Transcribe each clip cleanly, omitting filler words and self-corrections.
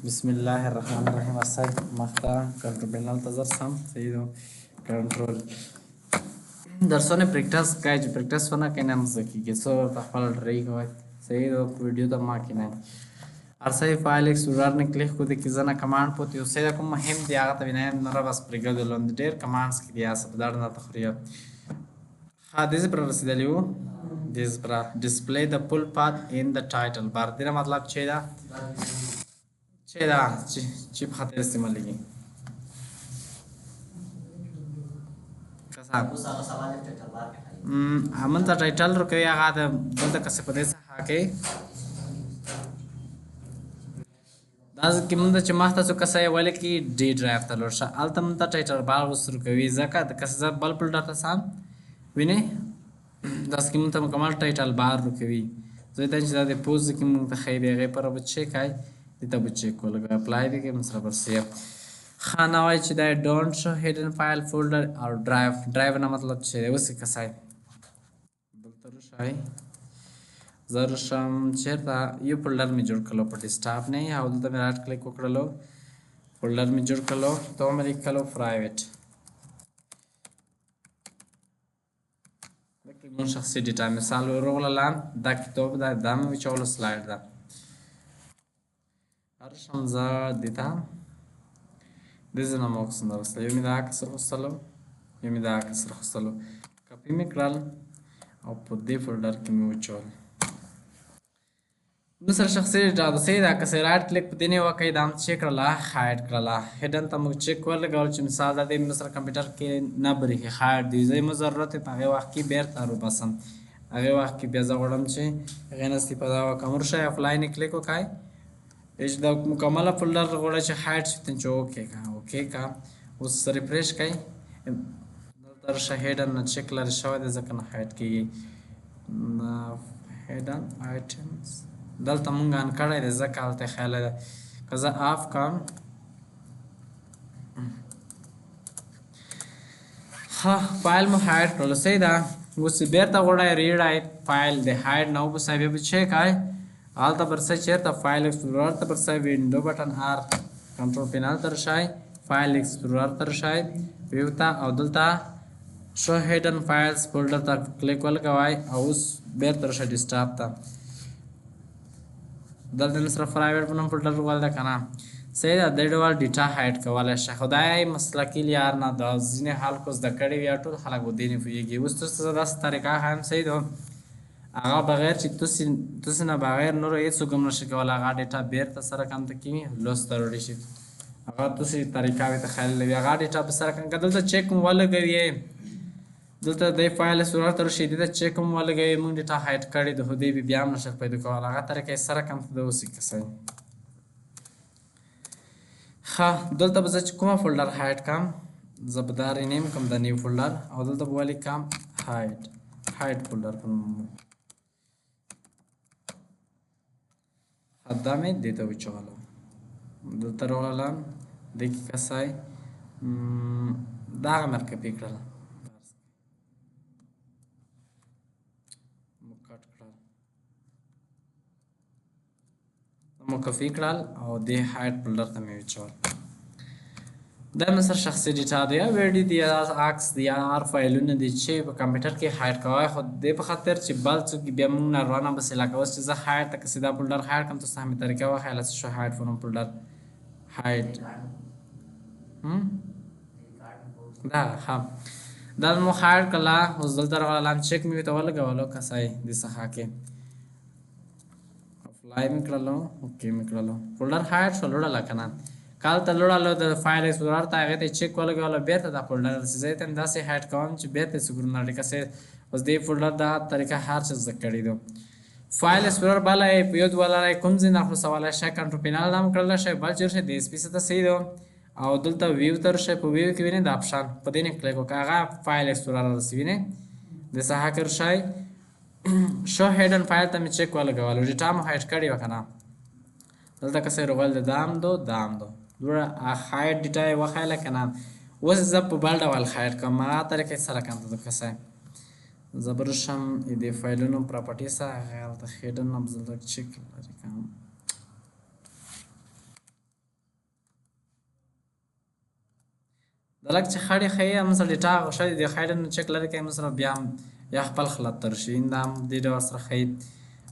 Bismillahirrahmanirrahim. Asai Mahta control penal tazar sam seido control درسونه پریکټس ونه کنه مزکی سو خپل ری کوي सही दो वीडियो तो माँ की नहीं और सही फाइल एक्सप्लोरर ने क्लिक को देखिए जना कमांड पोती उससे को मुहिम दिया था बिना नरा बस प्रिगल दो लंड डेर कमांड्स की दिया सब दार ना तखरिया हाँ दिस पर रसीद लियो दिस पर display the full path in the title bar तेरा मतलब छेदा चिप खाते इस्तेमाल लगी हमन ता टाइटल रो के आगा द बंद कसे पदेस हाके दाज की मुंद चमाहता सो कसे वाले की डी ड्राइव तलोर शा अल्तम ता टाइटल बार वसर के वी जका द कसे बल पुल डाटा साम विने दाज की मुंद कमाल टाइटल बार रो के वी जो इतन चीज दे पोज की मुंद खैबे गे पर बच्चे काय इता बच्चे को लगा अप्लाई दे के मसला पर सेव खाना वाई च that don't show hidden file folder और ड्राइव ना मतलब छे उसी कसाय शाही जरूर चेरता ये फोल्डर में जोड़ कर लो पर स्टाफ नहीं है उधर में राइट क्लिक कर लो फोल्डर में जोड़ कर लो तो मैं लिख लो प्राइवेट लेकिन मुझे शख्सी डेटा में साल रोला लान दाक तो बता दाम में चौलो स्लाइड दा हर शमजा देता दिस ना मौक़ संदा बस ये मिला कसर खसलो कॉपी में कराल और पुद्दे फोल्डर की म्यूचुअल दूसरा शख्स डाल सीधा कसे राइट क्लिक देने वक़्त दाम चेक करला हाइड करला हिडन तम चेक वाले गौर च मिसाल दा दे दूसरा कंप्यूटर के न बरी है हाइड दी जे जरूरत है तागे वक़्त की बेर तारो बसम आगे वक़्त की बेजा गडम छे गनस्ती पदा व कमर्शियल ऑफलाइन क्लिक को काय इस द मुकम्मल फोल्डर गोड़ा च हाइड छ तन ओके का उस रिफ्रेश काय तर शहेडन चेक लर शवद जकन हाइड की हेडन आइटम्स दल तमंगान कड़े दे जकालते ख्याल कजा ऑफ काम हाँ फाइल में हाइड कर लो सही दा उस बेरता गोड़ा रीड आई फाइल दे हाइड ना उब साइब भी चेक आए आल तबर से चेरता फाइल एक्सप्लोरर तबर से विंडो बटन आर कंट्रोल पैनल तरशाई फाइल एक्सप्लोरर तरशाई विवता अवदलता शो हिडन फाइल्स फोल्डर तक क्लिक वाल गवाई और उस बेर तरशा डिस्टर्ब था दल दिन सिर्फ प्राइवेट बनम फोल्डर वाला कना सही दा देड वाल डेटा हाइड का वाला शा खुदाई मसला के लिए यार ना दाजिने हाल को ज़कड़ी या तो हालक बुद्धि फुएगी उस तो सदा तरीका है हम सही दो आगा बगैर चित्तुसी ना बगैर नूर ये सुगम नशे के वाला आगा डेटा बेर तसरा काम तक की लॉस तरोड़ी शी अगर तुसी तरीका भी तखायल ले आगा डेटा बसरा काम कदल तो चेक वाले गए दलता दे फाइल सुरत और शीदी चेक वाले गए मुंग डेटा हाइड करी दो दे भी ब्याम नशक पे दुका वाला तर के सरा कम दो उसी कसे हाँ दलता बस कुमा फोल्डर हाइड काम जबदार name come the new folder और दलता वाली काम हाइड फोल्डर हद्दा में देता हुआ चलो दलता रोला देखी कसाई दाग मर के पिकड़ल मुकफ़ी कराल और दे हाइड फोल्डर तमें विचोल दम सर शख्सी डेटा दिया वेडी दिया आक्स दिया आर फाइलों ने दिच्छे कंप्यूटर के हाइड का खुद दे बखतर चिब्बाल चुकी बेमंग ना रोना बस इलाका उस चीज़ हाइड तक सीधा फोल्डर हाइड कम तो सामने तरीका हुआ है लस show hide phone folder hide दा हाँ दल मो हाइड कला उस दल तर वाला चेक में तो वाला गवालो कसाई दिस हाके लाइव में कर लो ओके में कर लो फोल्डर हाइड सोलोड़ा लखना काल तलोड़ा लो द फाइल एक्सप्लोरर तागे ते चेक वाला बेर ता फोल्डर से जेते अंदा से हाइड कौन च बेर ते सुगुर नाटिका से उस दे फोल्डर दा तरीका हर चीज करी दो फाइल एक्सप्लोरर वाला है पियोद वाला है कुंजी ना हो सवाल है शेक कंट्रोल पैनल नाम कर ला शे बल से देश पीस ता सही दो और दुलता व्यू तर शे व्यू के विने द ऑप्शन पदे ने क्लिक को कागा फाइल एक्सप्लोरर से विने जैसा हैकर शाय शो हिडन फाइल तम चेक वाला गवालो डेटा में हाइड करी वकना दलता कसे रोगल दाम दो दूरा हाइड डेटा है वखाला कना वो जब बाल्डा वाल हाइड का मा तरीके सरा काम तो कसे जबरशम इदे फाइलों प्रॉपर्टी सा है तो हिडन नब्जल चेक काम دلک چې خړې ښیي هم سره ډیټا غوښتل د خړې نه چک لري کوي مثلا بیا هم یا خپل خلط تر شي دا هم دې ډول سره ښیي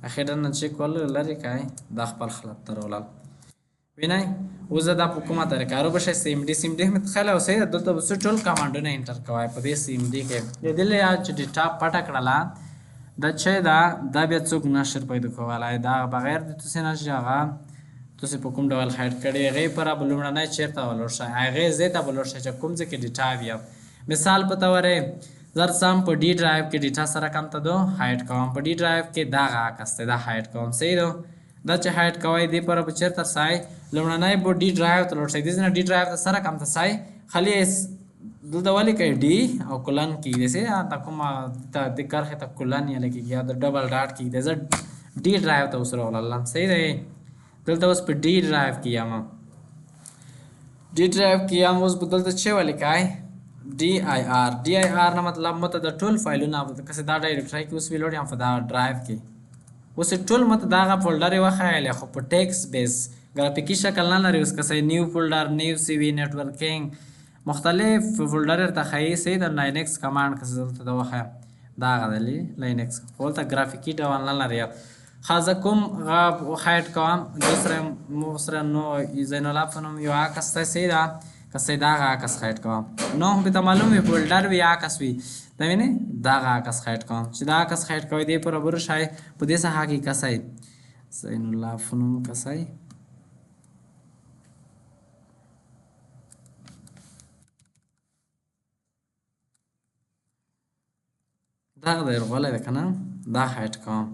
اخیرا نه چک ول لري کوي دا خپل خلط تر ولل وینئ اوس دا په کومه طریقه رو بشه سیم ډي هم تخیل اوسئ دلته به ټول کمانډونه انټر کوئ په دې سیم ډي کې د دې لیا چې ډیټا پټه کړله دا چې دا بیا څوک نشر پیدا کولای دا بغیر د تاسو نه چې هغه تاسو په کوم ډول هایډ کړی هغې پر به لومړنی چېرته ولور شئ هغې ځای ته به ولور شئ چې کوم ځای کې ډیټا وي مثال په طور زر سم په ډي ډرایو کې ډیټا سره کم ته دو هایډ کوم په ډي ډرایو کې دغه عکس دی دا هایډ کوم صحیح ده دا چې هایډ کوئ دې پر به چېرته سئ لومړنی به ډي ډرایو ته لوړ شئ دې نه ډي ډرایو ته سره کم ته سئ خالي دلته ولیکئ ډي او کولن کېږدي صحیح دا کومه د کرښې ته کولن یې لیکېږي یا د ډبل ډاټ کېږدي زه ډي ډرایو ته اوس راغلم صحیح دی دلته اوس په ډي ډرایو کې یم ډي ډرایو کې یم اوس به دلته څه ولیکئ ډي آی آر نه مطلب مته د ټول فایلونه کسې دا ډایرکټرۍ کې اوس ویلوړ یم په دا ډرایو کې اوس ټول مته دغه فولډر یې وښیلی خو په ټیکس بیس ګرافیکي شکل نه لري اوس کسې نیو فولډر نیو سی وي نیټورکینګ مختلف فولډر ورته ښیي صحیح د لاینکس کمانډ کسې دلته د وښیم دغه دی لاینکس خو دلته ګرافیکي ډول نه لري خازه کوم هایډ کوم دوسره نو زین الله په نوم یو عکس دی صحیح ده کسې دغه عکس هایډ کوم نو هم به ته معلوم وي فولډر وي عکس وي دا وینې دغه عکس هایډ کوم چې دا عکس هایډ کوئ دې پوره به شئ په دې ساحه کې کسئ زین الله په نوم کسئ دغه دی غولی دی که نه دا هایډ کوم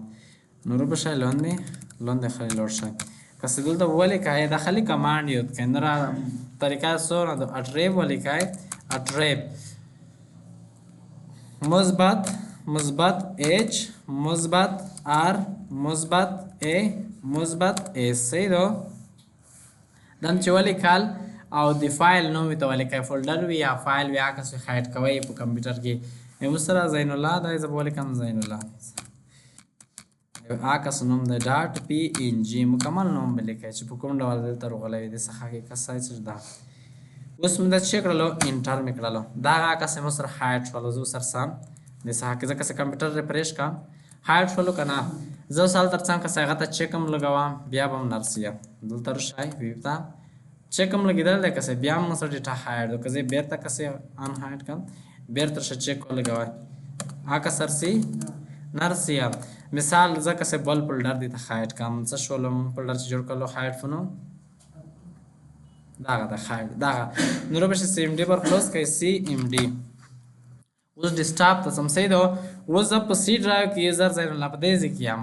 نو رو بشئ لاندې خلی لوړ شئ کسی دلته ولیکئ دا خلی کمانډ یاد کئ نو را طریقه څومره ده اټریب ولیکئ اټریب مثبت اچ مثبت آر مثبت ا مثبت اس صحیح ده دم چې ولیکل او د فایل نوم ورته ولیکئ فولډر وي یا فایل وي هغه څه هایډ کوئ په کمپیوټر کې اوس سره زین الله دا زه به ولیکم زین الله عکس نوم دی ډاټ پی ان جي مکمل نوم به لیکئ چې په کوم ډول دلته راغلی وي دې څخه کې کسای چې دا اوس مې دا څه کړلو انټر مې کړلو دغه عکس مې سره هایډ شولو زه سر سم دې څخه کې ځکه چې کمپیوټر ریفریش کړم هایډ شولو که نه زه اوس هلته څنګه کسې هغه ته چیک هم لګوم بیا به هم نرسیم دلته راشئ ویو ته چیک هم لګېدل دی کسې بیا هم سره ډیټا هایډ که زه بیرته کسې ان هایډ کړم بیرته شه چیک ولګوئ هغه سرسي نرسیم مثال زه کسې بل فولډر دې ته هایډ کړم څه شولو مونږ فولډر چې جوړ کړلو هایډ فنو دغه د هایډ دغه نو رو بشه سی ام ډي پر کلوز کړئ سی ام ډي اوس ډیسکټاپ ته سم صحیح ده اوس زه په سی ډرایو کې زر زین الله په دې ځای کې یم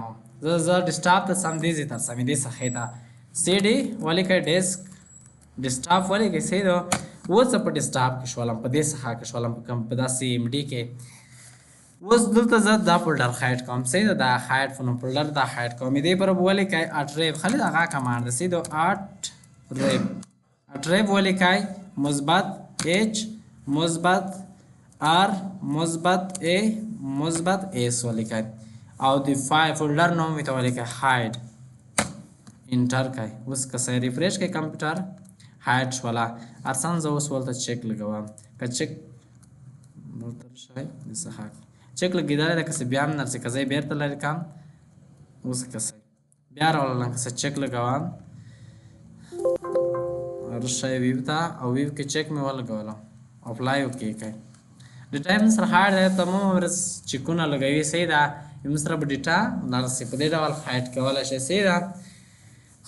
زه ډیسکټاپ ته سم دې ځای ته سمې دې څخې ته سی ډي ولیکئ ډیسکټاپ ولیکئ صحیح ده اوس زه په ډیسکټاپ کې شولم په دې څخه کې شولم په دا سی ام ډي کې اوس دلته زه دا فولډر هایډ کوم صحیح ده دا هایډ فنو فولډر دا هایډ کوم دې پر به ولیکئ اټریب خالي دغه کمانډ ده صحیح ده اټریب ولیکئ مثبت اچ مثبت آر مثبت ا مثبت اس ولیکئ او د فولډر نوم ورته ولیکئ هایډ انټر کړئ اوس کسې ریفریش کړئ کمپیوټر هایډ شوله ارسان زه اوس ولته چیک لګوم که چیک دلته شئ د څخه چیک لګېدلی ده کسې بیا هم نرسي که زه یې بېرته لرې کړم اوس کسې بیا راولم کسې چیک لګوم راشئ ویو ته او ویو کې چیک مې ولګولو اپلای وکړئ د ټایم سره هایډ دی تمام ورځ چیکونه لګوي صحیح ده یم سره به ډیټا نرسي په دې ډول هایډ کولی شئ صحیح ده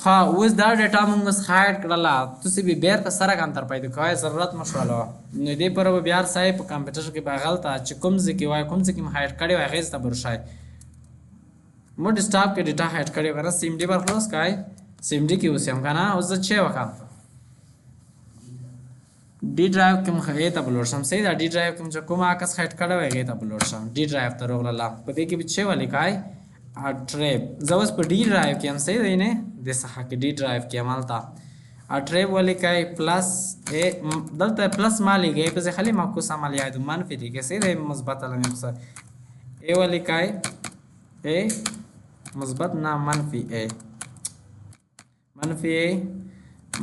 ښه اوس دا ډیټا موږ اوس هایډ کړله تاسې به بیرته سره کمتر پیدا کوئ ضرورت مو شولو نو دې پوره به بیا رسئ په کمپیوټر کې به هغلته چې کوم ځای کې وایي کوم ځای کې مو هایډ کړی وای هغې ځای ته به رسئ مو ډیسکټاپ کې ډیټا هایډ کړی وای که نه سی ام ډي بر کلوز کړئ سی ام ډي کې اوس یم که نه اوس زه چې وکړم ډي ډرایو کې مخ هغې ته به لوړ شم صحیح ده ډي ډرایو کې مو چې کوم عکس هایډ کړی وی هغې ته به لوړ شم ډي ډرایو ته راغلله په دې کې به چې ولیکئ اټریب زه اوس په ډي ډرایو کې یم صحیح دی نه دې څخه کې ډي ډرایو کې یم هلته اټریب ولیکئ پلس ا دلته پلس ما لیکئ پسې خالي معکوس عمل یاد منفي دی که صحیح دی مثبت علامې پسې ا ولیکئ ا مثبت نه منفي ا منفي ا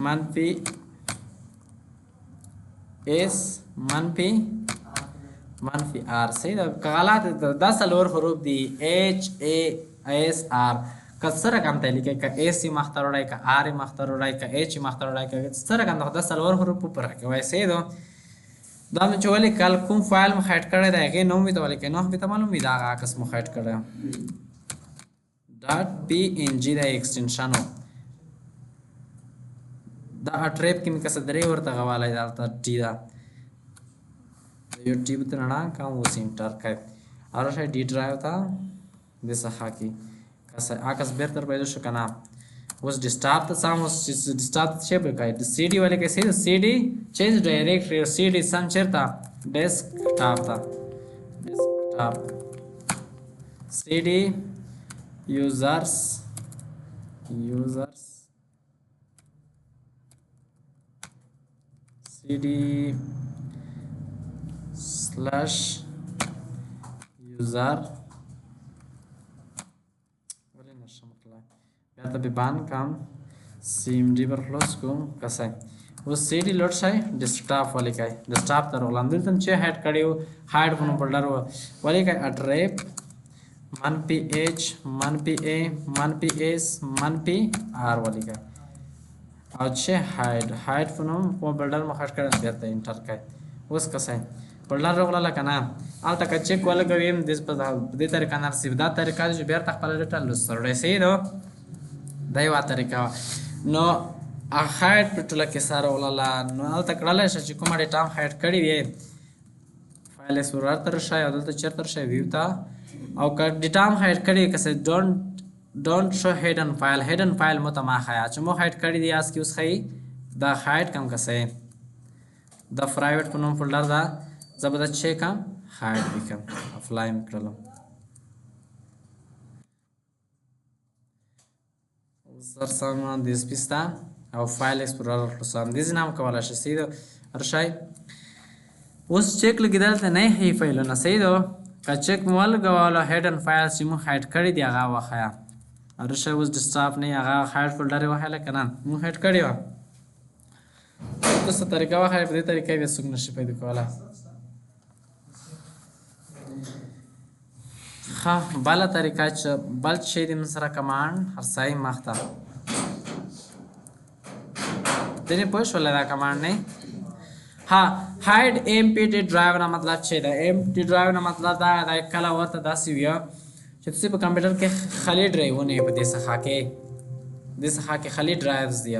منفي اس منفي آر. صحیح ده. که غلط دا څلور حروف دي ایچ ای اس آر. که څه رقم ته لیکئ، که ایس یې مخته وړئ، که آر یې مخته وړئ، که ایچ یې مخته وړئ، که څه رقم ته دا څلور حروف په پوره کوئ. صحیح ده. دا مې چې ولیکل کوم فایل مو هایډ کړی دی هغې نوم مې ته ولیکئ. نوم مې ته معلوم وي دا هغه عکس مو هایډ کړی ډاټ پی ان جي دا ایکسټنشن و. دا اټریب کې مې کسه درې ورته غوالی دا هلته ټي ده. یوټیوب ته رڼا کوم اوس انټر کړئ او راشئ ډي ډرایو ته دې څخه کې کسه عکس بېرته پیدا شو که نه. اوس ډیسکټاپ ته څه اوس ډیسکټاپ ته څه ولیکئ سی ډي ولیکئ. صحیح ده. سی ډي چینج ډایرکټري سی ډي سم چېرته ډیسکټاپ ته ډیسکټاپ سی ډي یوزرس cd slash user ولې نشم کولای بیا ته به بان کم cmd پر خلاص کوم کسای اوس cd لوډ شای ډیسکټاپ ولیکای. ډیسکټاپ ته راغلم دلته چې هایډ کړیو هایډ فون فولډر ولیکای اټریپ منفي h منفي a منفي s منفي r ولیکای او چې هایډ فونم په بلډر مخ کړه بیرته انټر کړئ. اوس کسای بلډر راغله کنه الته که چیک ولګویم د دې طریقه نه رسیب دا طریقه چې بیرته خپل ډیټا لوستړی. صحیح ده. دا یو طریقه نو هایډ په ټوله کې سره ولله نو الته کړلی شه چې کومه ډیټا هم هایډ کړې وي فایل ایکسپلورر ته راشئ او دلته چیرته راشئ ویو ته او که ډیټا هم هایډ کړې کسه don't show hidden file مو ته ما ښایه چې مو هایډ کړي دي یاست کې اوس ښایي دا هایډ کم کسئ دا پرایویټ په نوم فولډر ده زه به دا چې کم هایډ وکړم افلای مې کړلم. زر سمه د سپیس ته او فایل ایکسپلورر خلاصوم دې ځینه هم کولی شئ. صحیح ده. راشئ اوس چیک لګېدل ته نه ښیي فایلونه. صحیح ده. که چیک مو ولګولو هیډن فایل چې مو هایډ کړي دي هغه وښیه. راشئ اوس ډیسکټاپ نه هغه هایډ فولډر یې وښیله که نه مو هایډ کړې وه. اوس څه طریقه وښیه په دې طریقه بیا څوک نشي پیدا کولی. ښه بله طریقه چې بل شی د من سره کمانډ هرڅای مخ ته ځینې پوه شولی دا کمانډ نه ها هایډ امپټي ډرایو نه مطلب چې دا امپټي ډرایو نه مطلب دا دی کله ورته داسې وي چې تاسې په کمپیوټر کې خالي ډرایوونه یې په دې څخه کې خالي ډرایوز دي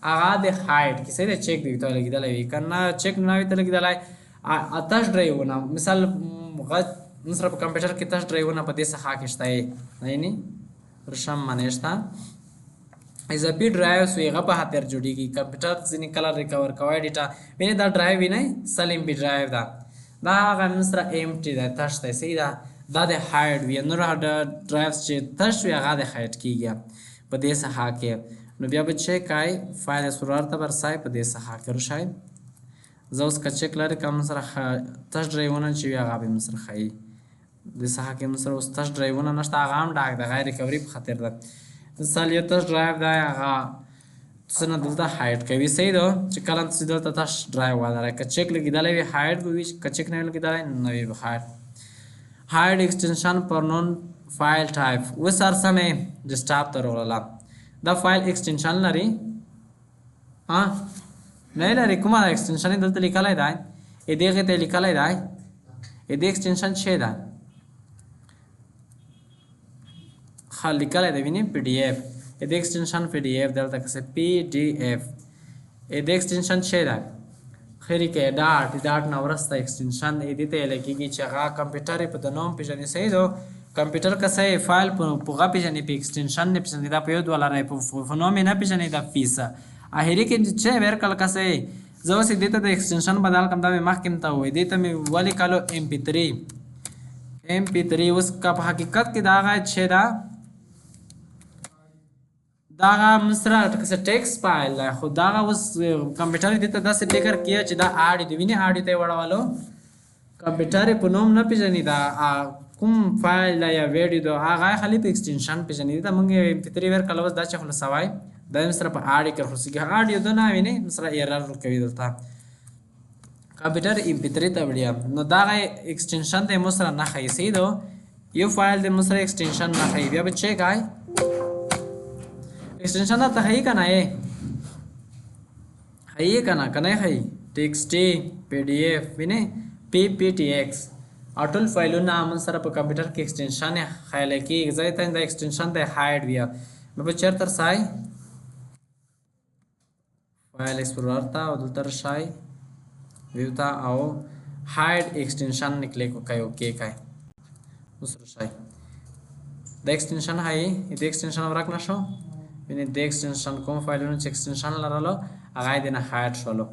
هغه د هایډ کې صحیح دی چیک دی ته لګېدلی وي که نه چیک نه وي ته لګېدلی تش ډرایوونه مثال من سره په کمپیوټر کې تش ډرایوونه په دې څخه کې شته یعنی رشم منې شته اضافي ډرایوز وي هغه په خاطر جوړېږي کمپیوټر ځینې کله ریکور کوی ډیټا وینې دا ډرایو وینئ سل ام بي ډرایو ده دا هغه من سره امټي دی تش دی صحیح ده دا د هایډ وي نور ډرایوز چې تش وي هغه د هایډ کېږي په دې څخه کې نو بیا به چیک کوئ فایل ایکسپلورر ته به رسئ په دې څخه کې راشئ زه اوس که چیک لرې که من سره تش ډرایوونه چې وي هغه به من سره ښایي دې څخه کې من سره اوس تش ډرایوونه نشته هغه هم ډاک د غیر ریکوري په خاطر ده مثال یو تش ډرایو دی هغه څه نه دلته هایډ کوي صحیح ده چې کله تاسې دلته تش ډرایو ولرئ که چیک لګېدلی وي هایډ به وي که چیک نه وي لګېدلی نه وي به هایډ ایکسټنشن پر نون فایل ټایپ اوس هر څه مې ډیسکټاپ ته راوړله دا فایل ایکسټنشن لري نه لري کومه ایکسټنشن یې دلته لیکلی دی دغې ته یې لیکلی دی دې ایکسټنشن څه دی ښه لیکلی دی وینې پی ډي ایف دې ایکسټنشن پی ډي ایف دلته کسې پی ډي ایف دې ایکسټنشن څه دی خیری کې ډاټ نه وروسته ایکسټنشن دې ته ویل کېږي چې هغه کمپیوټر یې په د نوم پېژني صحیح ده کمپیوټر کسه یې فایل په هغه پېژني په ایکسټنشن نه پېژني دا په یو دوه لرئ په نوم یې نه پېژني دا فیسه اخري کې چې ورکړل کسه یې زه اوس دې ته د ایکسټنشن بدل کړم دا مې مخکې ته ووایي دې ته مې ولیکلو MP3 اوس که په حقیقت کې دا هغه چې ده دا هغه من سره کسه ټیکس فایل دی خو دا هغه اوس کمپیوټر یې دې ته داسې فکر کړه چې دا آډیو دی وینې آډیو ته یې وړولو کمپیوټر یې په نوم نه پېژني دا کوم فایل دی یا ویډیو دی هغه یې خالي په ایکسټنشن پېژني دې ته موږ MP3 ورکړل اوس دا چې خلاصوی دا مې سره په آډیو کې خلاصېږي آډیو ده نه وینې مې سره ایرر ورکوي دلته کمپیوټر MP3 ته وړیا نو دا ایکسټنشن د مو سره نه ښیي صحیح ده یو فایل د مو سره ایکسټنشن نه ښیي بیا به چیک آی ایکسټنشن درته ښیي که نه یې ښیي که نه ښیي TXT PDF وینې PPTX او ټول فایلونه موږ سره په کمپیوټر کې ایکسټنشن یې ښیلی کېږي ځای ته دا ایکسټنشن دی هایډ بیا به چېرته رسئ فایل ایکسپلورر ته او دلته راشئ ویو ته او هایډ ایکسټنشن نه کلیک وکړئ اوکې کړئ اوس راشئ دا ایکسټنشن ښیي د ایکسټنشن ورک نه شو وینې د ایکسټنشن کوم فایلونه چې ایکسټنشن لرلو هغه یې دې نه هایډ شولو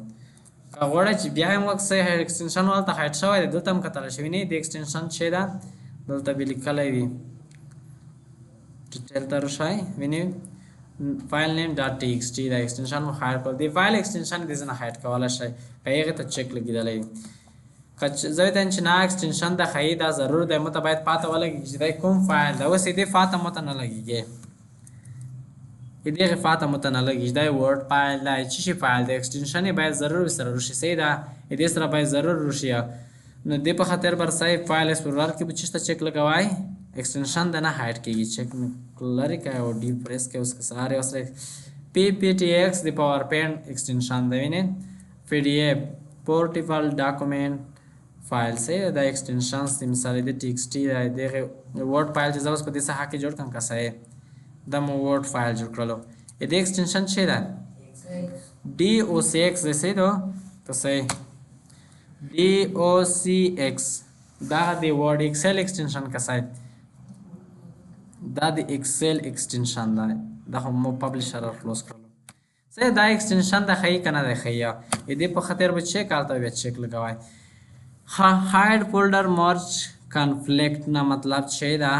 که غواړئ چې بیا هم وکړئ ایکسټنشن هلته هایډ شوی دی دلته هم کتلی شي وینې د ایکسټنشن چې ده دلته به لیکلی وي ډیټیل ته راشئ وینې فایل نیم ډاټ TXT دا ایکسټنشن مو هایډ کړو د فایل ایکسټنشن دې ځنه هایډ کولی شئ که هغې ته چک لګېدلی وي که زه ته چې نه ایکسټنشن د ښیي دا ضرور دی مو ته باید پاته ولګېږي چې دا کوم فایل ده اوس دې فاته مو ته نه لګېږي دغه فاته مو ته نه لګېږي دا ورډ فایل دی چې شي فایل دی ایکسټنشن یې باید ضرور سره وشي صحیح ده دې سره باید ضرور وشي نو دې په خاطر به رسئ فایل ایکسپلورر کې به چېرته چک لګوئ ایکسټنشن د نه هایډ کېږي چک لرې کړئ او ډي پریس کړئ اوس که سهار یې سره PPTX د پاور پوینټ ایکسټنشن دی وینې PDF پورټیبل ډاکومنټ فایل صحیح دا ایکسټنشنز دي مثال د TXT دی دغه ورډ فایل چې زه اوس په دې ساحه کې جوړ کړم که څه دا مو ورډ فایل جوړ کړلو د ایکسټنشن څه ده DOCX دی صحیح ده که صحیح DOCX دا د ورډ ایکسل ایکسټنشن که صحیح دا د ایکسل ایکسټنشن دی دا هم مو پبلیشر کلوز کړلو صحیح دا ایکسټنشن د ښیي که نه دی ښیي دې په خاطر به چیک هلته بیا چیک لګوئ هایډ فولډر مرج کنفلیکټ نه مطلب چې ده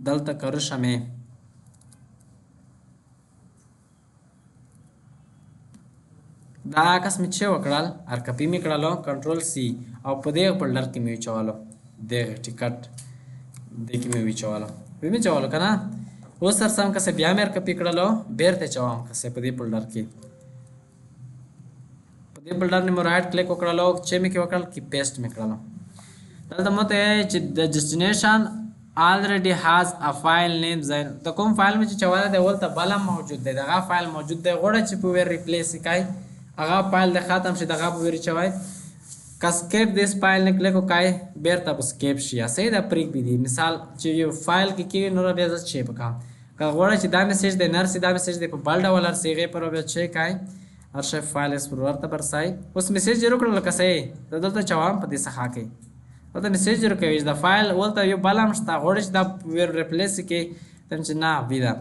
دلته که رشمې دا عکس مې چې وکړل هر کپي مې کړلو کنټرول C او په دې فولډر کې مې وچولو دغه ټیکټ دې کې مې وچولو مې چولو که نه اوس سر سم که څه بیا مې هر کپي کړلو بیرته چوم که څه په دې فولډر کې په دې فولډر نه مې رایټ کلیک وکړلو چې مې کې وکړل کې پیسټ مې کړلو دلته مو ته چې د ډیسټینیشن already has a file name ځای د کوم فایل مې چې چولی دی ولته بل هم موجود دی دغه فایل موجود دی غواړئ چې په ویر ریپلیس یې کړئ هغه فایل د ختم شي دغه په ویر چوئ که سکیپ دیس فایل نه کلیک وکړئ بیرته به سکیپ شي صحیح ده پرېږدي مثال چې یو فایل کې کېږي نو بیا زه چیپ کړم که غواړئ چې دا میسیج دی نه رسي دا میسیج دی په بل ډول رسي هغې پر بیا چیک کړئ هر شی فایل ایکسپلورر ته به رسئ اوس میسیج جوړ کړل لکه صحیح زه دلته چوم په دې څخه کې دلته میسیج جوړ کوي چې دا فایل ولته یو بل هم شته غواړئ چې دا ویر ریپلیس کړي ته چې نه وي ده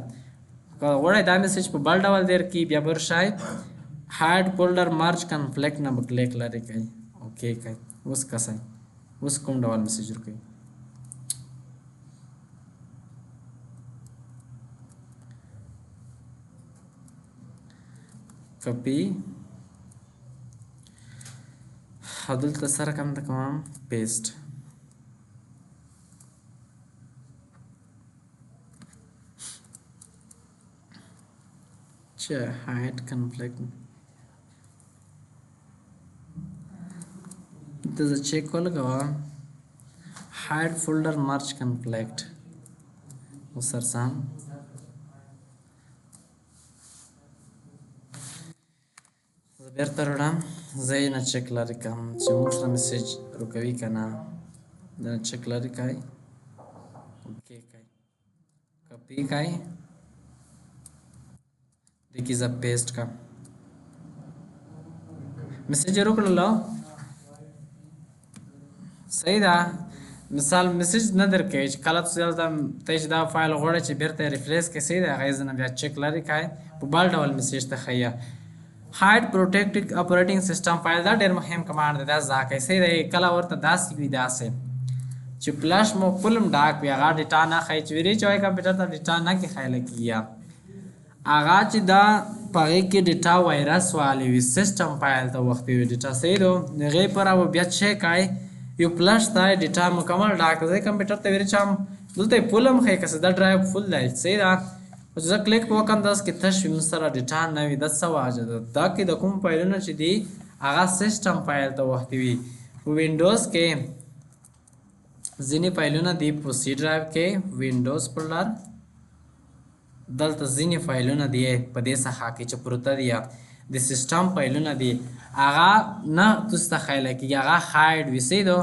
که غواړئ دا میسیج په بل ډول در کړي بیا به راشئ هایډ فولډر مرج کنفلیکټ نه به کلیک لرې کوئ اوکې کوئ اوس کسئ اوس کوم ډول میسیج ورکوي کپي او دلته سره کوم ته کوم پیسټ چې هایډ کنفلیکټ the check ولګوه hide folder merge conflict وسرسم زه بیرته راوړم زه یې نه چک لرې کړم چې موږ سره میسیج ورکوي که نه دا چک لرې کړئ اوکې کړئ کپي کړئ دې کې زه پیسټ کړم میسیج یې وکړلو صحیح ده مثال میسیج نه درکوي چې کله تاسو دلته ته چې دا فایل غواړئ چې بیرته یې ریفریش کړئ صحیح ده هغې ځنه بیا چک لرې کړئ په بل ډول میسیج ته ښیي هایډ پروټیکټ اپریټنګ سیسټم فایل دا ډېر مهم کمانډ دی دا زده کړئ صحیح ده کله ورته داسې وي داسې چې فلش مو فل هم ډاک وي هغه ډیټا نه ښیي چې ویرې چوئ کمپیوټر ته ډیټا نه کې ښیلی کېږي هغه چې دا په هغې کې ډیټا وایرس والی وي سیسټم فایل ته وختي وي ډیټا صحیح ده هغې پر به بیا چیک کړئ یو فلش دی ډیټا مکمل ډاک دی زه کمپیوټر ته ویرې چوم دلته یې فل هم ښیي که څه دا ډرایو فل دی صحیح ده زه کلیک وکړم داس کې تش وي موږ سره ډیټا نه وي دا څه وجه ده دا کې د کوم فایلونه چې دي هغه سیسټم فایل ته وختي وي विंडोज کې ځینې فایلونه دی په سی ډرایو کې وینډوز فولډر دلته ځینې فایلونه دی په دې څخه کې چې پروته دي د سیستم فایلونه دي هغه نه تاسو ته خیال کېږي هغه هایډ وسی دو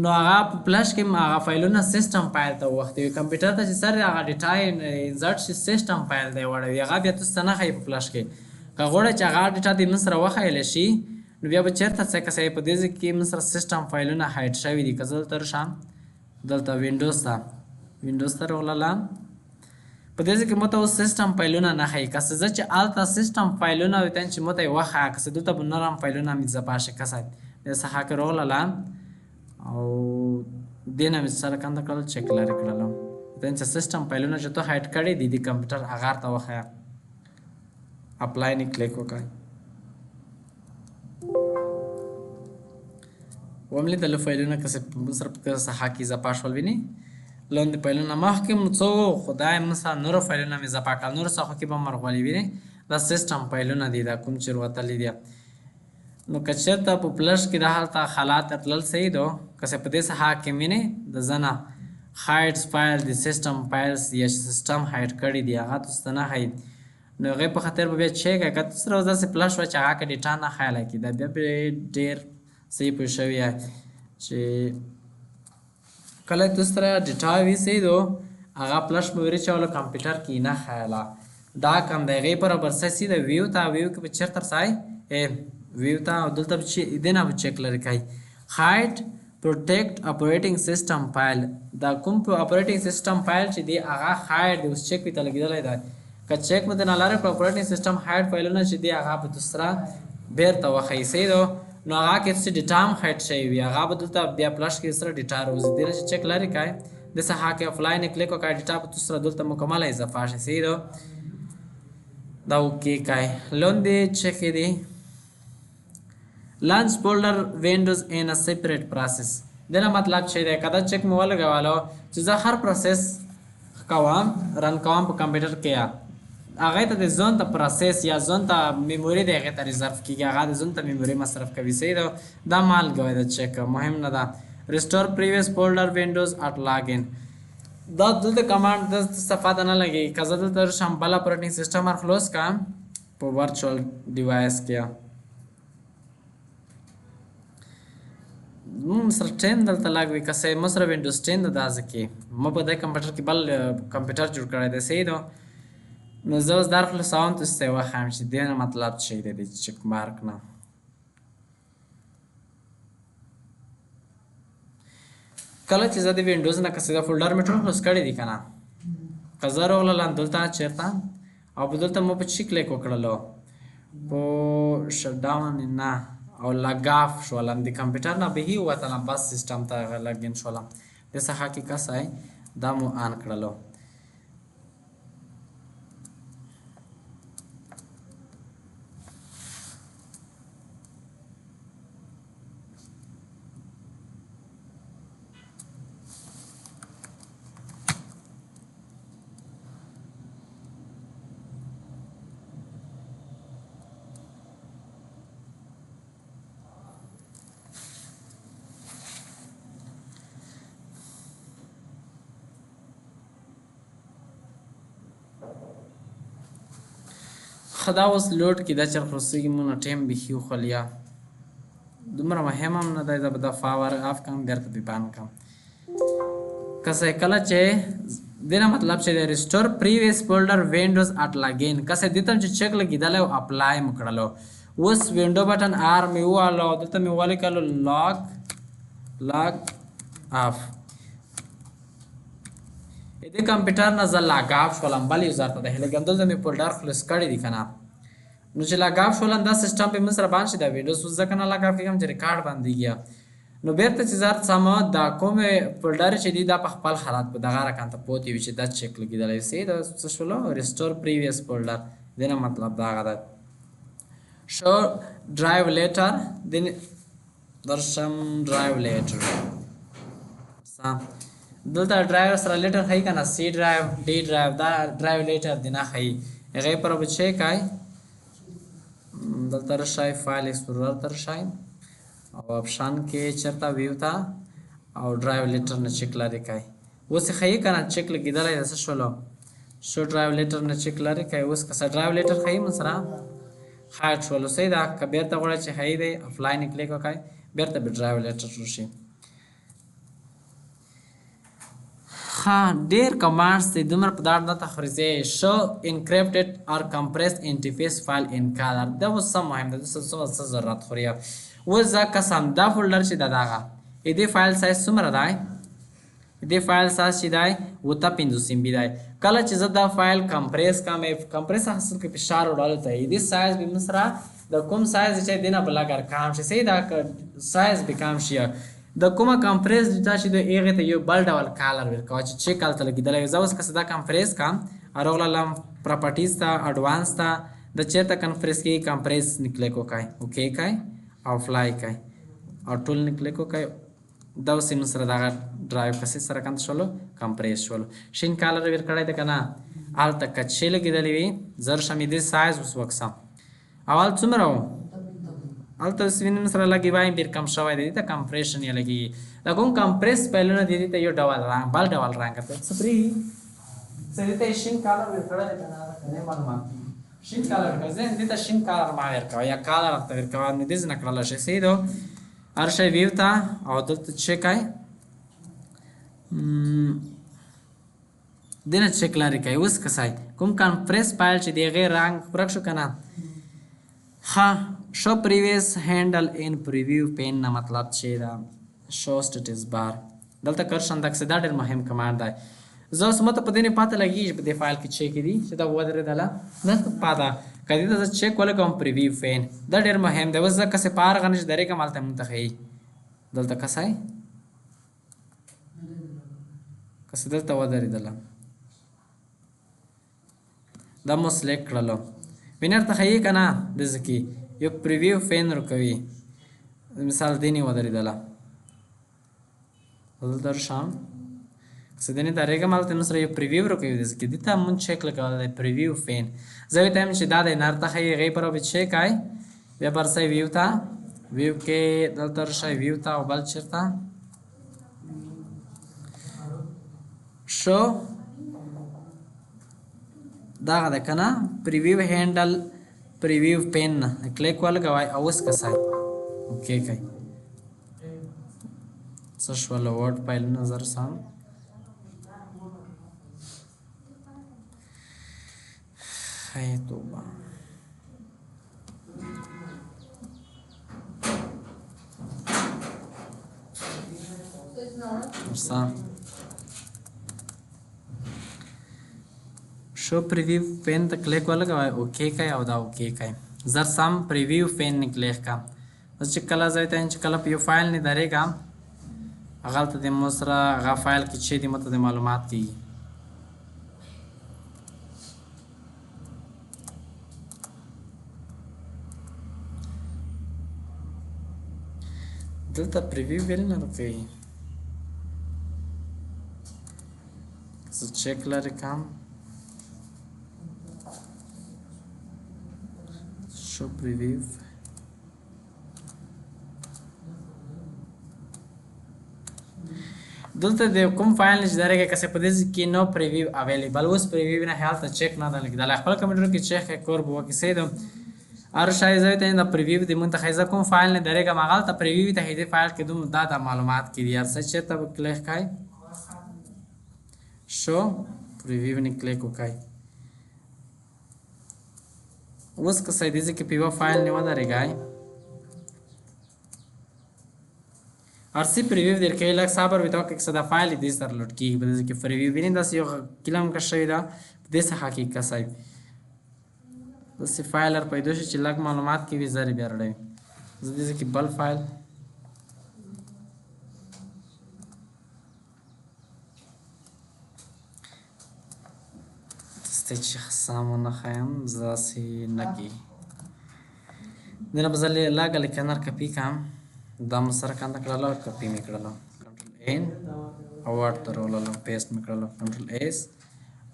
نو هغه په فلش کې هغه فایلونه سیستم فایل ته وختوي کمپیوټر ته چې سر هغه ډیټا انسرټ شي سیستم فایل دی وړوي هغه بیا تاسو ته نه ښایي په فلش کې که غواړئ چې هغه ډیټا د من سره وښایلی شي نو بیا به چېرته څه کسې په دې ځای کې من سره سیستم فایلونه هایډ شوي دي که زه دلته رشم دلته وینډوز ته راغلله په دې ځای کې مو ته اوس سیستم فایلونه نه ښایي که څه زه چې هلته سیستم فایلونه ویتن چې مو ته یې وښایه که څه دلته به نرم فایلونه مې ځپه شي که څه دې څخه کې راغلله او دې نه مې سره کنده کړل چیک لرې کړلو ویتن چې سیستم فایلونه چې تو هایډ کړي دي د کمپیوټر هغه ته وښایه اپلای نه کلیک وکړئ وملیدل فایلونه که څه سره په څخه کې ځپه شول ویني لاندې فایلونه مخکې مو څه وو خو دا یې مثلا نورو فایلونه مې ځپه کړل نورو څخه کې به مرغولي ویني دا سیسټم فایلونه دي دا کوم چې وتلي دي نو که چېرته په فلش کې دا هلته حالات تلل صحیح دو که څه په دې څخه کې ویني د زنه هایډز فایل د سیسټم فایلز یا سیسټم هایډ کړي دي هغه تاسو ته نه ښایي نو هغې په خاطر به بیا چیک که تاسو سره اوس داسې فلش وه چې هغه کې ډیټا نه ښایله کړي دا بیا ډېر صحیح پوه شوي چې کله تاسو سره ډیټا وي صحیح دو هغه فلش به ورچولو کمپیوټر کې نه ښایله دا کم د هغې برابر سیده ویو ته ویو کې به چېرته رسئ ویو ته او دلته به دې نه به چیک لرې کوئ هایډ پروټیکټ اپریټینګ سیسټم فایل دا کوم اپریټینګ سیسټم فایل چې دی هغه هایډ دی اوس چیک پې ته لګېدلی دی که چیک مو ته نه لرئ په اپریټینګ سیسټم هایډ فایلونه چې دی هغه به تاسو سره بیرته وښیي صحیح دو نو هغه کې څه ډیټا هم هایډ شوی وي هغه به دلته بیا فلش کې سره ډیټا راوځي دې نه چې چیک لرې کوئ دې څخه کې افلاین کلیک وکړئ ډیټا به تاسو سره دلته مکمله اضافه شي صحیح دو دا اوکې کوئ لاندې چیک یې دی لانچ فولډر وینډوز ان ا سیپریټ پروسس دې نه مطلب چې دی که دا چیک مې ولګولو چې زه هر پروسس کوم رن کوم په کمپیوټر کې هغه ته د ځان ته پروسس یا ځان ته میموري د هغې ته ریزرف کېږي هغه د ځان ته میموري مصرف کوي صحیح ده دا مالګه د چیک مهم نه ده ریسټور پریویس فولډر وینډوز اټ لاګین دا دلته کمانډ د استفاده نه لګي که زه دلته شم بل اپریټینګ سیسټم خلاص کړم په ورچوال ډیوایس کې سره 10 دلته لاګ وي که څه مو سره وینډوز 10 ده دا ځکه ما په دې کمپیوټر کې بل کمپیوټر جوړ کړی دی صحیح ده نو زه اوس در خلاصوم تاسو ته یې وښیم چې دې نه مطلب څه دی د چیک مارک نه کله چې زه د وینډوز نه که څه د فولډر مې ټول خلاص کړي دي که نه که زه راغلم دلته چېرته او په دلته مو په چی کلیک وکړلو په شټ ډاون نه او لګ آف شولم د کمپیوټر نه بهي ووتلم بس سیسټم ته لګین شولم دې څخه کې کسای دا مو آن کړلو خدا اوس لوډ کې دا چر خلاصېږي مونږ ټایم بیخي وخوړل دومره مهم هم نه دی زه به دا پاور آف کړم بیرته بې بند کړم که څه کله چې دې نه مطلب چې دی ریسټور پریویس فولډر وینډوز اټ لاګین که څه دې ته چې چیک لګېدلی او اپلای مو کړلو اوس وینډو بټن آر مې ووهلو دلته مې ولیکلو لاګ آف دې کمپیوټر نه زه لاګ آف شولم بل یوزر ته د هیلګم دلته مې فولډر خلاص کړی دي که نه نو چې لاګ آف شولم دا سیسټم پې مې سره بند شي دا وینډوز اوس ځکه نه لاګ آف کېږم چې ریکارډ بندېږي نو بیرته چې زه څم دا کومې فولډر چې دي دا په خپل حالت په دغه رقم ته پوتې وي چې دا چیک لګېدلی وي صحیح دا څه شولو ریسټور پریویس فولډر دې نه مطلب دا هغه ده شو ډرایو لیټر درشم ډرایو لیټر دلته ډرایو سره لیټر ښایي که نه سی ډرایو ډي ډرایو دا ډرایو لیټر دی نه ښایي هغې پر به چیک آی دلته راشئ فایل ایکسپلورر ته راشئ او آپشن کې چرته ویو ته او ډرایو لیټر نه چیک لري کوي اوس یې ښیي که نه چیک لګېدلی ده څه شولو شو ډرایو لیټر نه چیک لري کوي اوس که څه ډرایو لیټر ښیي مون سره هایډ شولو صحیح ده که بېرته غواړئ چې ښیي دی افلاین یې کلیک وکړئ بېرته به ډرایو لیټر وشي ها ډېر کمانډس دی دومره په دا نه تخریځي شو انکریپټډ اور کمپریس انټرفیس فایل ان کالر دا اوس څه مهم ده څه ضرورت خوري اوس زه قسم دا فولډر چې ده دغه دې فایل سایز څومره دی دې فایل سایز چې دی 50 MB دی کله چې زه دا فایل کمپریس کوم کمپریس اصل کې فشار وړلو ته دې سایز به مسره د کوم سایز چې دینه بلګر کام شي صحیح دا سایز به کام شي د کومه کمپریس ډیټا چې د هغې ته یو بل ډول کالر ورکوه چې چیک هلته لګېدلی زه اوس که څه دا کمپریس کړم راغلم پراپرټیز ته اډوانس ته د چېرته کنفریس کېږي کمپریس نه کلیک وکړئ اوکې کوئ او فلای کوئ او ټول نه کلیک وکړئ دا اوس یې سره دغه ډرایو کسې سره کنته شولو کمپریس شولو شین کالر یې ورکړی دی که نه هلته کچې لګېدلې وي زر شم یې دې سایز اوس وکسم اول څومره و هلته اوس وینم سره لګي وایم ډېر کم شوی دی دې ته کمپریشن یې لګېږي دا کوم کمپریس فایلونه دي دې ته یو ډول رنګ بل ډول رنګ ته څه پرېږدي څه دې ته یې شین کالر ورکړی دی که نه هغه نه معلومات کېږي شین کالر ورکړی زه دې ته شین کالر ما ورکوه یا کالر ورته ورکوه نو دې نه کړلی شي صحیح ده هر شی ویو ته او دلته چیک کوئ دې نه چیک لرې کوئ اوس که څه کوم کمپریس فایل چې د هغې رنګ ورک شو که نه ها شو پریویس هینډل ان پریویو پین نه مطلب چې دا شو سټیټس بار دلته کرشن دک دا ډېر مهم کمانډ دی زه اوس ماته په دې نه پاته لګېږي چې په دې فایل کې چیک دي چې دا ودرېدله نه پاته که دې ته زه چیک ولګوم پریویو پین دا ډېر مهم دی اوس زه کسې په هر غنه چې درېږم هلته مونږ ته ښیي دلته کسای کسې دلته ودرېدله دا مو سلیکټ کړلو وینر ته ښیي که نه داسې کې یو پریویو فین ورکوي مثال دې نه ودرېدله دلته ورشم که څه دې نه درېږم هلته نو سره یو پریویو ورکوي داسې کې دې ته مونږ چیک لګولی دی پریویو فین زه ورته وایم چې دا دی نر ته ښیي هغې پر به چیک آی بیا به رسئ ویو ته ویو کې دلته ورشئ ویو ته او بل چېرته شو دغه ده که نه پریویو هینډل پریویو پین نه کلیک ولګوئ او اوس کسئ اوکې کوئ څه شوله ورډ فایلونه زر سم خی توبه ورسم شو پریویو پین ته کلیک ولګوئ اوکې کوئ او دا اوکې کوئ زر سم پریویو پین نه کلیک کړم اوس چې کله زه ته چې کله په یو فایل نه درېږم هغلته د مو سره هغه فایل کې چې دي ماته د معلومات کېږي دلته پریویو ویل نه ورکوي زه چیک لرې کړم show preview دلته د کوم فایل چې درېږي که څه په دې کې نو پریویو اویلیبل اوس پریویو نه هلته چیک نه ده لګېدلی خپل کمپیوټر کې چیک کړئ کور به وکړي صحیح ده هر شی زه ته د پریویو د مونږ ته ښایي زه کوم فایل نه درېږم هغلته پریویو ته دې فایل کې دوم دا معلومات کې دي هر څه چېرته به کلیک کړئ شو پریویو نه کلیک وکړئ اوس که څه دې کې په یوه فایل نه ودرېږئ هر څه پریویو درکوي لږ صبر وي ته وکړئ که څه دا فایل دې سره لوډ کېږي په دې کې پریویو وینئ داسې یو کلم کش شوې ده په دې څخه کې کسئ داسې فایل پیدا شي چې لږ معلومات کې وي زر یې بیا رړوي زه دې کې بل فایل داسې چې سم ونه ښیم زه داسې نه کېږي دې نه به زه لږه لیکنر کپي کړم دا مو سره کنده کړله کپي مې کړله کنټرول این او ورډ ته راولله پیسټ مې کړله کنټرول ایس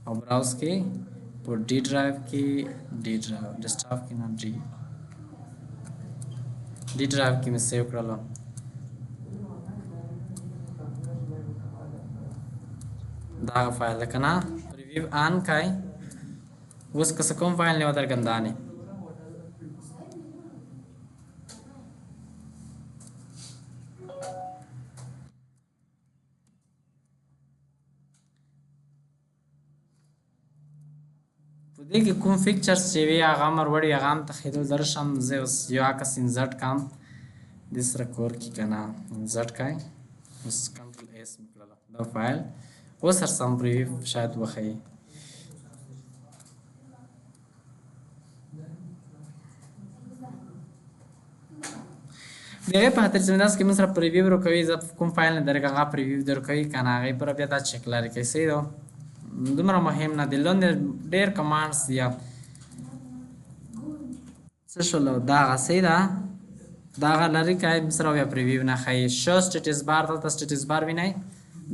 او براوز کې په D drive کې D drive desktop کې نه D drive کې مې سیو کړل دا فایل ده کنه ریویو آن کای اوس که څه کوم فایل نه ودر ګندانه په دې کې کوم فیکچرز چې وی هغه مر وړي هغه هم تخیدل درشم زه اوس یو عکس انزرټ کام د سره کور کې کنه انزرټ کای اوس کنټرول اس میکړل دا فایل اوس هر سم پریویو شاید وخی دغه په خاطر چې داس کې مثلا پریویو ورکوي زه کوم فایل نه درګه هغه پریویو درکوي کنه هغه پر بیا دا چک لري کې سي دو دومره مهم نه دي لوند ډېر کمانډز یا څه شول دا غسي دا لري کای مثلا بیا پریویو نه خي شو سټیټس بار ته سټیټس بار وینای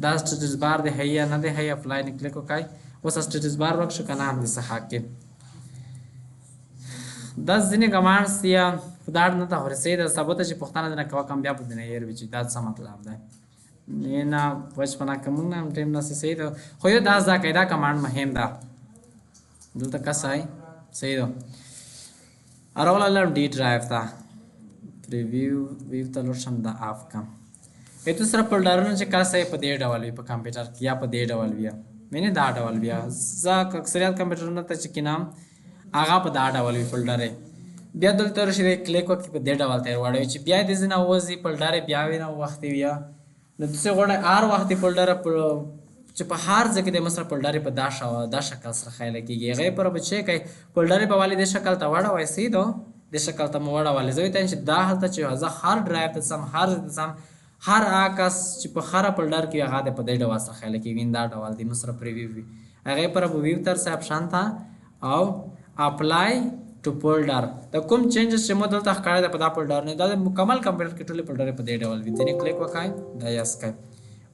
دا سټیټس بار دی هيا نه دی هيا اپلای نه کلیک وکای اوس سټیټس بار ورک شو کنه هم دې صحه کې 10 ځینې کمانډز یا خدای نه ته ورسې د ثبوت چې پښتانه نه کوه کم بیا په دنیا یې وچی دا څه مطلب ده نه پښپنا کوم نه ټیم نه سي ده خو یو دا قاعده کمانډ مهم ده دلته کسای صحیح ده اراول لرم D drive था preview view ته لور شم دا اف کم ایتو سره فولډرونه چې کله سي په دې ډول وي په کمپیوټر کې یا په دې ډول وي مینه دا ډول بیا ځکه اکثریت کمپیوټرونه ته چې کینام هغه په دا ډول وي فولډر بیا دلته راشي کلیک وکړئ په دې ډول ته وړوي چې بیا دې نه وځي فولډر بیا وینه وخت بیا نو څه غواړي هر وخت فولډر چې په هر ځکه د مثلا فولډر په دا شکل سره خایله کیږي غي پر بچي کوي فولډر په والي د شکل ته وړوي سي دو د شکل ته موړه والي زوی ته چې دا حالت چې هر ډرایو ته سم هر آکس چې په هر فولډر کې هغه د په دې ډول سره خایله کیږي دا ډول د مثلا پریویو هغه پر ویو تر څه اپشن تا او اپلای ټو فولډر د کوم چینجز چې مو دلته ښکاري د په دا فولډر نه دا مکمل کمپیوټر کې ټول فولډر په دې ډول وي ځینې کلیک وکای دا یاس کای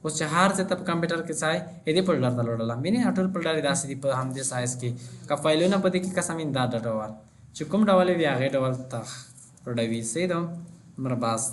اوس چې هر څه په کمپیوټر کې ځای دې فولډر ته لوړل مینه ټول فولډر داسې دی په هم دې سایز کې کا فایلونه په دې کې قسم دا ډول چې کوم ډول وی هغه ډول ته پروډوي سي دو مرباس